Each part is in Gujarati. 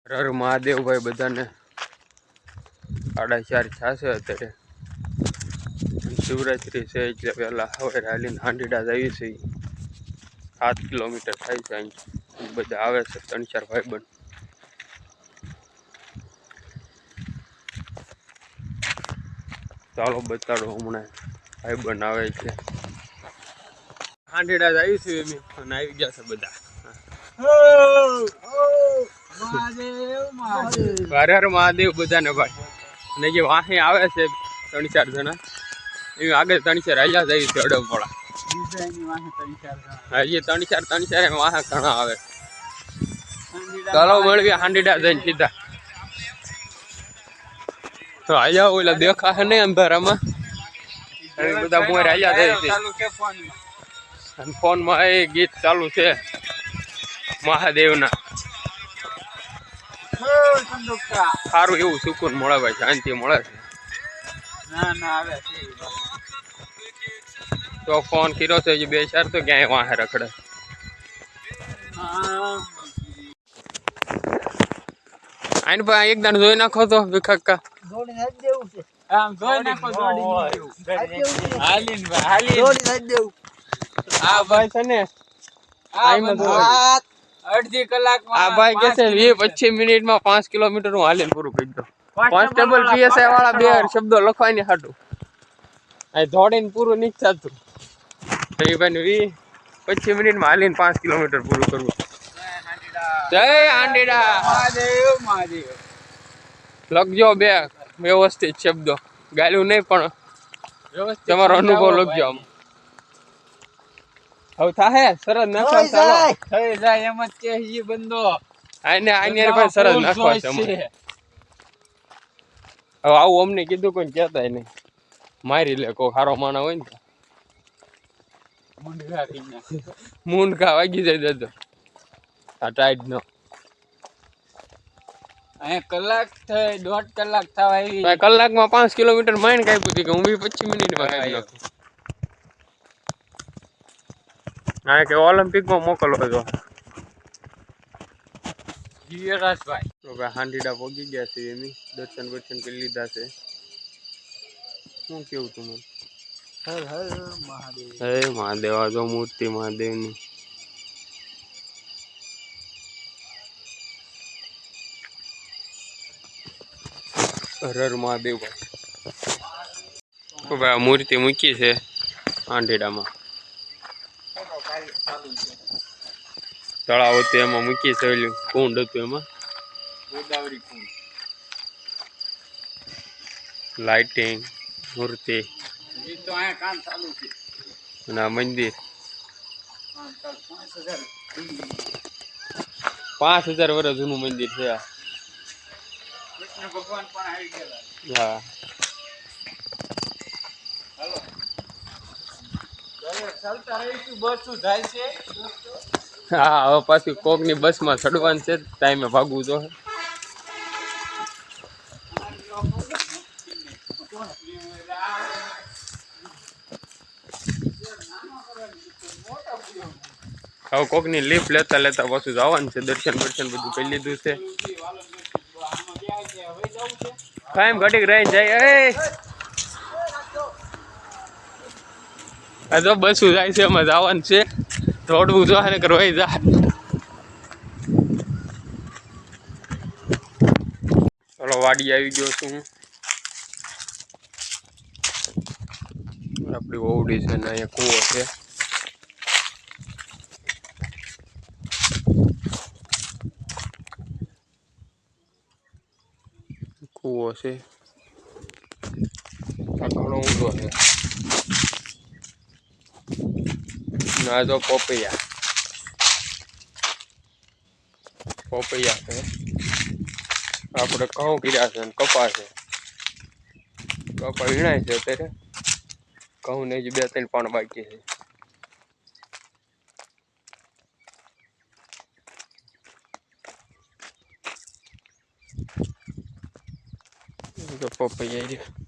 હર મહાદેવ ભાઈ બધાને 4:30 થશે અત્યારે શિવરાત્રી છે એટલે પહેલાં હવે હાલીને હાંડીડા જઈએ છીએ 7 કિલોમીટર થાય છે અહીં બધા આવે છે 3-4 ભાઈબંધ ચાલો બતાડો હમણાં ભાઈબંધ આવે છે હાંડીડા જઈએ છીએ અને આવી ગયા છે બધા હર હર મહાદેવ બધાને ભાઈ અને જે વાહે આવે છે 3-4 જણા એ આગળ 3-4 હાલ્યા જાય છે અડમવાળા હજી 3-4 વાહે ઘણા આવે ચાલો મળવી હાંડીડા જઈને સીધા તો આયા ઓલા દેખાશે નહીં અંધારામાં બધા મોર હાલ્યા જાય છે અને ફોનમાં એ ગીત ચાલુ છે મહાદેવના સારું એવું સુકૂન મળે ભાઈ શાંતિ મળે છે તો ફોન કર્યો છે 2-4 તો ક્યાંય વાહે રખડે આઈને ભાઈ એક દાણ જોઈ નાખો તો વિખાકા આ ભાઈ છે ને અડધી કલાક આ ભાઈ કે છે 20-25 મિનિટમાં 5 કિલોમીટર હું હાલીને પૂરું કરી દઉં કોન્સ્ટેબલ પીએસઆઈ વાળા બે શબ્દો લખવાની હાટું આ દોડીને પૂરું નથી થતું તો એ ભાઈ 20-25 મિનિટમાં હાલીને 5 કિલોમીટર પૂરું કરવું જય હાંડીડા મહાદેવ લખજો બે વ્યવસ્થિત શબ્દો ગાલ્યું નહીં પણ તમારો અનુભવ લખજો આમ હવે થાહે સરસ નાખવા ચાલો થઈ જાય એમ જ કે ઈ બંદો આને ભાઈ સરસ નાખવા છે હવે આવું અમને કીધું કોઈ કહેતા નહીં મારી લે કોઈ સારો માણા હોય ને મૂંઢા વાગી જાય દાદો આ ટાઈટ નો અહીંયા કલાક થઈ 1.5 કલાક થવા આવી કલાકમાં 5 કિલોમીટર માઇન કાપ્યું હતું કે હું 25 મિનિટમાં કાપી નાખું હા કે ઓલિમ્પિકમાં મોકલવો હતો જીવરાજભાઈ તો ભાઈ હાંડીડા પહોંચી ગયા છે એની દર્શન કરી લીધા છે શું કેવું તું મને હર હર મહાદેવ હે મહાદેવ આ જો મૂર્તિ મહાદેવની હર હર મહાદેવ ભાઈ તો ભાઈ મૂર્તિ મૂકી છે હાંડીડામાં તળાવ હતું એમાં મૂકી છે કુંડ હતું એમાં ગોદાવરી કુંડ લાઇટિંગ મૂર્તિ તો અહીંયા કામ ચાલુ છે અને આ મંદિર 5000 વર્ષ જૂનું મંદિર છે કૃષ્ણ ભગવાન પણ આવી ગયેલા હા હાલો ચાલતા રહીશું બસ જાય છે હા હવે પાછું કોકની બસમાં ચડવાનું છે ટાઈમે ભાગવું જો હવે કોકની લિફ્ટ લેતા લેતા પાછું જવાનું છે દર્શન બધું કરી લીધું છે કાયમ ઘડીક રહી જાય આ તો બસું જાય છે એમાં જવાનું છે દોડવું જો ને કરવાઈ જા ચલો વાડી આવી ગયો છું આપણી ઓવડી છે ને અહીંયા કૂવો છે કૂવો છે આ ઘણો ઊંડો છે ના જો પોપૈયા છે આપણે ઘઉં કર્યા છે કપા છે કપા વીણાય છે અત્યારે ઘઉં ને જ 2-3 પાણ બાકી છે પોપૈયા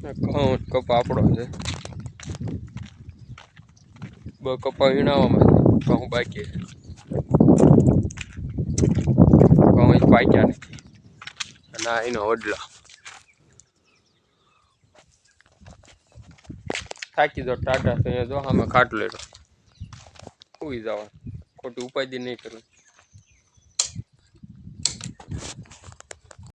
ઘઉં કપા આપણો છે. કપા વીણાવામાં છે. ઘઉં બાકી છે. ઘઉં જ પાક્યા નથી. અને આ એનો વડલો થાકી દો ટાટા તો જો આમાં ખાટલો સુઈ જવા ખોટી ઉપાધિ નહીં કરવી.